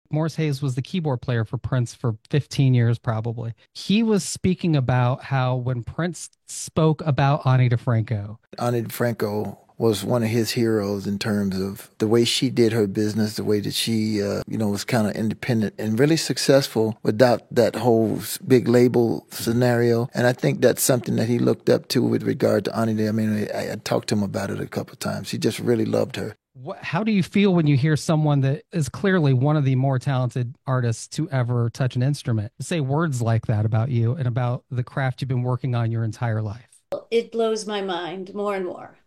Morris Hayes was the keyboard player for Prince for 15 years, probably. He was speaking about how when Prince spoke about Ani DeFranco, Ani DeFranco was one of his heroes in terms of the way she did her business, the way that she, was kind of independent and really successful without that whole big label scenario. And I think that's something that he looked up to with regard to Ani. I mean, I talked to him about it a couple of times. He just really loved her. how do you feel when you hear someone that is clearly one of the more talented artists to ever touch an instrument say words like that about you and about the craft you've been working on your entire life? It blows my mind more and more.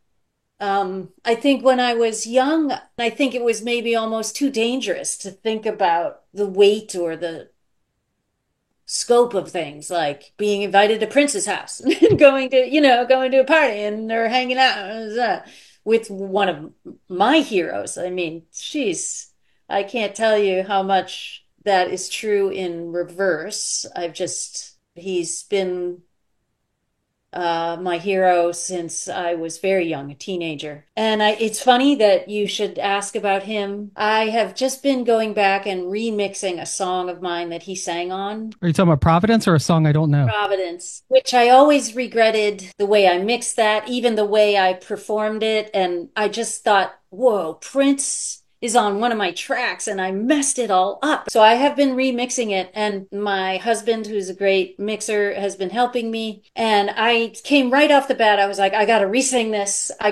I think when I was young, I think it was maybe almost too dangerous to think about the weight or the scope of things, like being invited to Prince's house, going to, going to a party and they're hanging out with one of my heroes. I mean, I can't tell you how much that is true in reverse. He's been my hero since I was very young, a teenager. And it's funny that you should ask about him. I have just been going back and remixing a song of mine that he sang on, Are you talking about Providence or a song I don't know? Providence, which I always regretted the way I mixed that, even the way I performed it. And I just thought, whoa, Prince is on one of my tracks and I messed it all up. So I have been remixing it, and my husband, who's a great mixer, has been helping me. And I came right off the bat. I was like, I got to re-sing this. I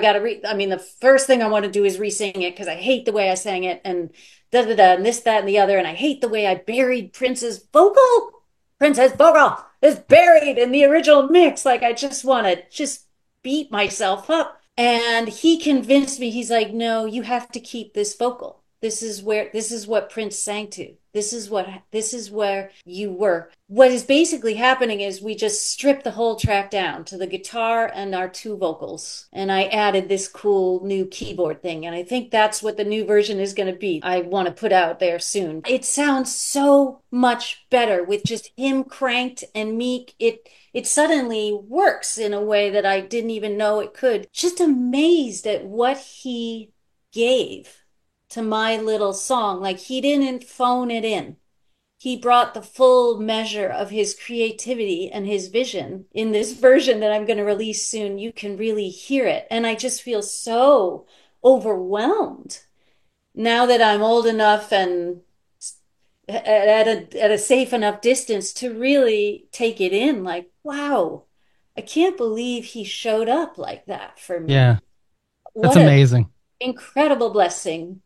mean, the first thing I want to do is re-sing it because I hate the way I sang it and da da da and this, that, and the other. And I hate the way I buried Prince's vocal. Princess Vocal is buried in the original mix. Like, I just want to just beat myself up. And he convinced me, he's like, no, you have to keep this vocal. This is what Prince sang to. This is where you were. What is basically happening is we just stripped the whole track down to the guitar and our two vocals. And I added this cool new keyboard thing. And I think that's what the new version is going to be. I want to put out there soon. It sounds so much better with just him cranked and meek. It suddenly works in a way that I didn't even know it could. Just amazed at what he gave to my little song. Like, he didn't phone it in. He brought the full measure of his creativity and his vision in this version that I'm going to release soon. You can really hear it. And I just feel so overwhelmed now that I'm old enough and at a safe enough distance to really take it in. Like, wow, I can't believe he showed up like that for me. Yeah, that's What a amazing. incredible blessing.